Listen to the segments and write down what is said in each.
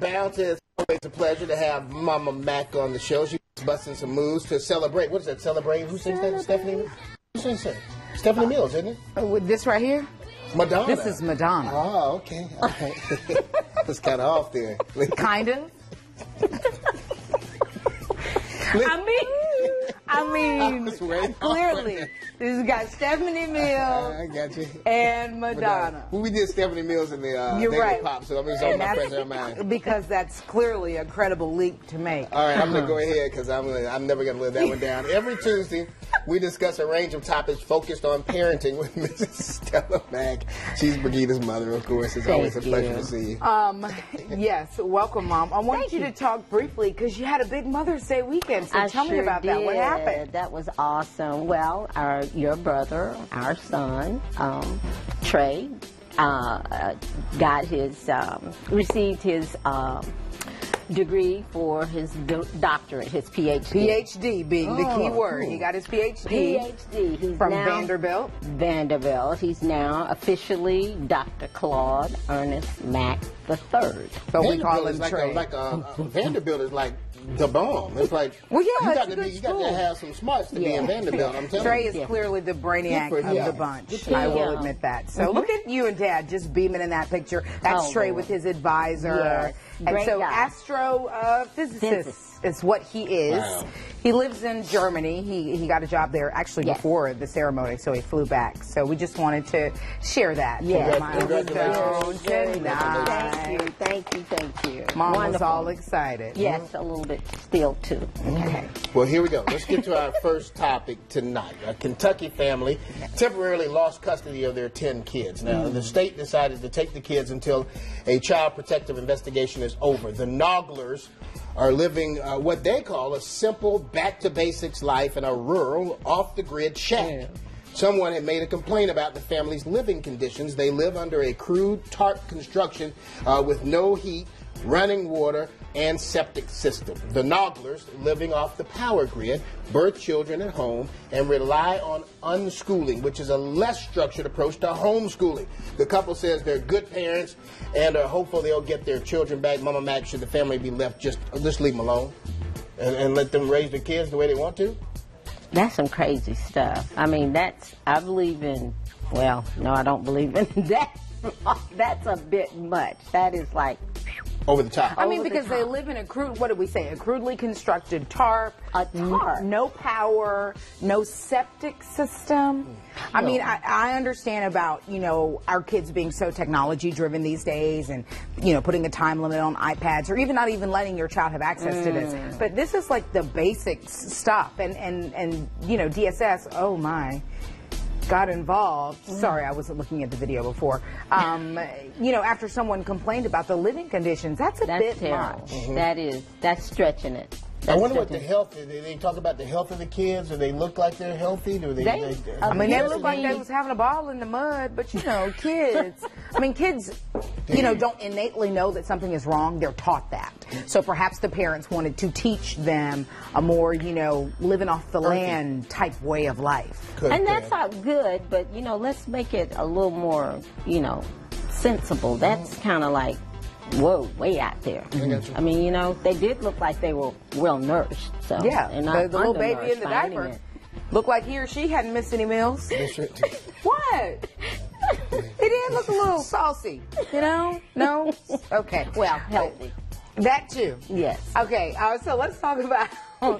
Bounty, it's always a pleasure to have Mama Mack on the show. She's busting some moves to celebrate. What is that? Celebrate? Who sings that? Stephanie? Who sings that? Stephanie Mills, isn't it? With this right here? Madonna. This is Madonna. Oh, okay. Okay. It's kind of off there. Kind of. I mean, clearly, this has got Stephanie Mills I got you. and Madonna. Well, we did Stephanie Mills in the You're right. Pop, so I mean, it's on my present mind. Because that's clearly a credible leap to make. All right, I'm going to go ahead because I'm never going to live that one down. Every Tuesday, we discuss a range of topics focused on parenting with Mrs. Stella Mack. She's Brigida's mother, of course. It's always a pleasure to see you. Yes, welcome, Mom. I want you to talk briefly because you had a big Mother's Day weekend. So tell me about that. What happened? That was awesome. Well, your brother, our son, Trey, got his received his degree for his doctorate, his PhD. PhD being the key word. He got his PhD. PhD. He's from now, Vanderbilt. Vanderbilt. He's now officially Dr. Claude Ernest Mack III. So we call him like Trey. Vanderbilt is like the bomb. It's like, well, yeah, you got to have some smarts to be in Vanderbilt. I'm telling Trey you. is clearly the brainiac of the bunch. I will admit that. So look at you and Dad just beaming in that picture. That's Trey with his advisor. Yes. And Great so guy. astrophysicist is what he is. Wow. He lives in Germany. He got a job there actually before the ceremony, so he flew back. So we just wanted to share that. Yes. Congratulations. Thank you. Mom was Wonderful. all excited. Yes, a little bit still too. Okay. Well, here we go. Let's get to our first topic tonight. A Kentucky family temporarily lost custody of their 10 kids. Now, the state decided to take the kids until a child protective investigation is over. The Nogglers are living what they call a simple, back-to-basics life in a rural, off-the-grid shack. Yeah. Someone had made a complaint about the family's living conditions. They live under a crude tarp construction with no heat, running water, and septic system. The Nogglers, living off the power grid, birth children at home and rely on unschooling, which is a less structured approach to homeschooling. The couple says they're good parents and are hopeful they'll get their children back. Mama Mack, should the family be left, just leave them alone and let them raise their kids the way they want to? That's some crazy stuff. I mean, I believe in, well, no, I don't believe in that. That's a bit much. That is like, over the top. I mean, because they live in a what did we say? A crudely constructed tarp. A tarp. No power, no septic system. I mean, I understand about, our kids being so technology driven these days and, putting a time limit on iPads or even not even letting your child have access to this. But this is like the basic stuff. And DSS, oh my, got involved. Sorry, I wasn't looking at the video before. After someone complained about the living conditions, that's bit terrible. much. That's stretching it. I wonder what the health is. They talk about the health of the kids. Do they look like they're healthy? Do they they look like they was having a ball in the mud, but kids. Kids, don't innately know that something is wrong. They're taught that. So perhaps the parents wanted to teach them a more, living off the land type way of life. And that's not good, but, let's make it a little more, sensible. That's kind of like, whoa, way out there. I mean, they did look like they were well nourished. So yeah, and not the little baby in the diaper looked like he or she hadn't missed any meals. What? He did look a little saucy, No? Okay. Well, healthy. That too. Yes. Okay, so let's talk about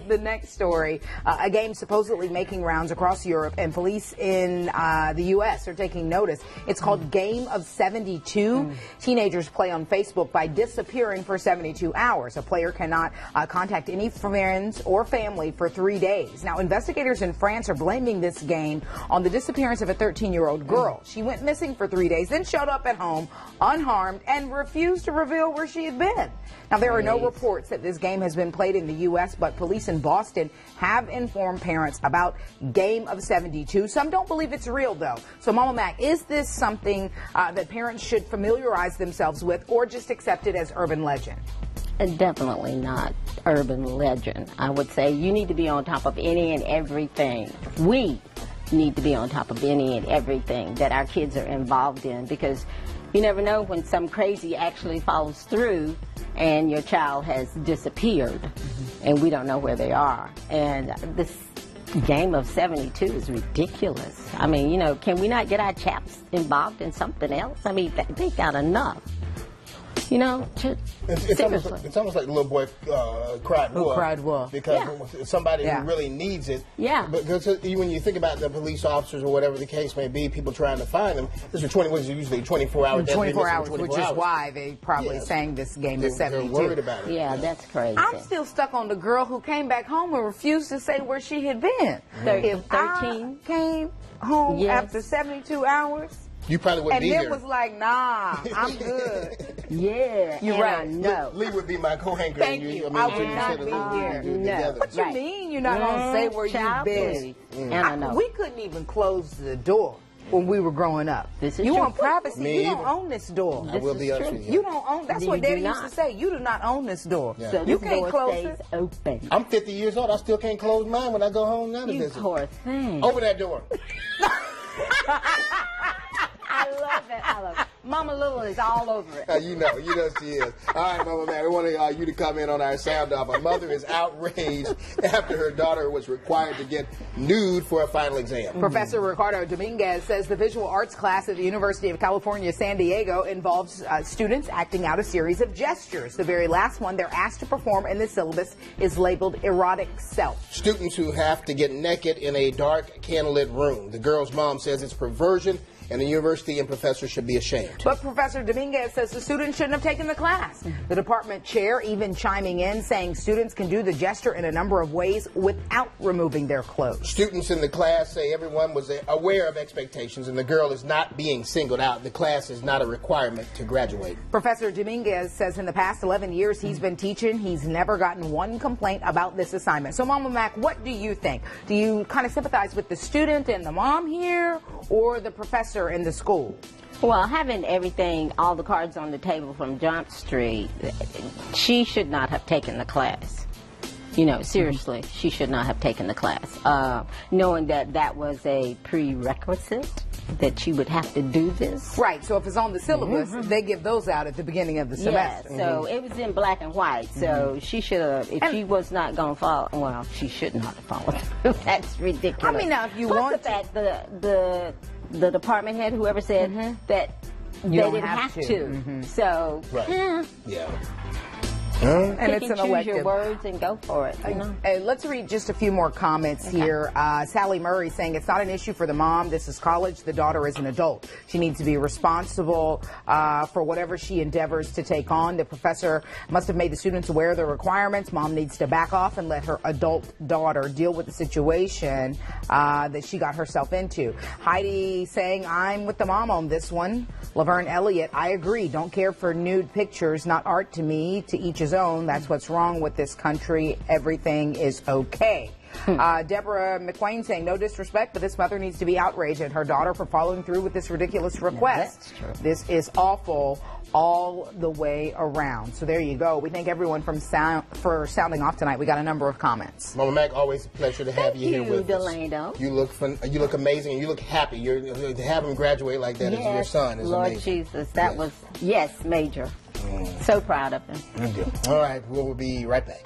the next story. A game supposedly making rounds across Europe, and police in the U.S. are taking notice. It's called Game of 72. Teenagers play on Facebook by disappearing for 72 hours. A player cannot contact any friends or family for 3 days. Now, investigators in France are blaming this game on the disappearance of a 13-year-old girl. She went missing for 3 days, then showed up at home unharmed and refused to reveal where she had been. Now, there are no reports that this game has been played in the U.S., but police in Boston have informed parents about Game of 72. Some don't believe it's real, though. So, Mama Mack, is this something that parents should familiarize themselves with or just accept it as urban legend? Definitely not urban legend. I would say you need to be on top of any and everything. We need to be on top of any and everything that our kids are involved in, because You never know when some crazy actually follows through and your child has disappeared and we don't know where they are. And this game of 72 is ridiculous. I mean, you know, can we not get our chaps involved in something else? I mean, they got enough. You know, it's almost like the little boy cried wolf. Cried wolf. Because somebody who really needs it. Yeah. Because when you think about the police officers or whatever the case may be, people trying to find them, this is usually 24 hours. 24 hours, which is why they probably sang this game of 72. They're worried about it. Yeah, that's crazy. I'm still stuck on the girl who came back home and refused to say where she had been. If 13 I came home after 72 hours, you probably wouldn't be here. And then was like, nah, I'm good. You're right. No. Lee would be my co-anchor. Thank you. I would not be here. No. What you mean you're not going to say where you've been? We couldn't even close the door when we were growing up. You want privacy? You don't own this door. I will be honest with you. You don't own. That's what Daddy used to say. You do not own this door. Yeah. So you can't close it. Open. I'm 50 years old. I still can't close mine when I go home now to visit. You poor thing. Open that door. I love it. I love it. Mama Little is all over it. You know she is. All right, Mama Mack, we want you to comment on our sound off. A mother is outraged after her daughter was required to get nude for a final exam. Professor Ricardo Dominguez says the visual arts class at the University of California, San Diego involves students acting out a series of gestures. The very last one they're asked to perform in the syllabus is labeled erotic self. Students who have to get naked in a dark, candlelit room. The girl's mom says it's perversion, and the university and professor should be ashamed. But Professor Dominguez says the students shouldn't have taken the class. The department chair even chiming in, saying students can do the gesture in a number of ways without removing their clothes. Students in the class say everyone was aware of expectations and the girl is not being singled out. The class is not a requirement to graduate. Professor Dominguez says in the past 11 years he's been teaching, he's never gotten one complaint about this assignment. So, Mama Mack, what do you think? Do you kind of sympathize with the student and the mom here, or the professor in the school? Well, having everything, all the cards on the table from Jump Street, she should not have taken the class. You know, seriously, she should not have taken the class. Knowing that that was a prerequisite, that she would have to do this. Right, so if it's on the syllabus, they give those out at the beginning of the semester. Yeah, so it was in black and white, so she should have, if she was not going to follow, well, she should not have followed through. That's ridiculous. I mean, now, if you want the fact the department head, whoever said that they didn't have to. So, yeah. And it's an choose elective. your words and go for it. You know? Let's read just a few more comments here. Sally Murray saying it's not an issue for the mom. This is college. The daughter is an adult. She needs to be responsible for whatever she endeavors to take on. The professor must have made the students aware of the requirements. Mom needs to back off and let her adult daughter deal with the situation that she got herself into. Heidi saying I'm with the mom on this one. Laverne Elliott, I agree. Don't care for nude pictures. Not art to me. To each his own. That's what's wrong with this country. Everything is okay. Deborah McQuain saying, no disrespect, but this mother needs to be outraged at her daughter for following through with this ridiculous request. That's true. This is awful all the way around. So there you go. We thank everyone for sounding off tonight. We got a number of comments. Mama Mack, always a pleasure to have you here with Delano. us. You look fun. You look amazing, and you look happy. To have him graduate like that as your son is Lord amazing. Lord Jesus, that was major. So proud of him. All right, we'll be right back.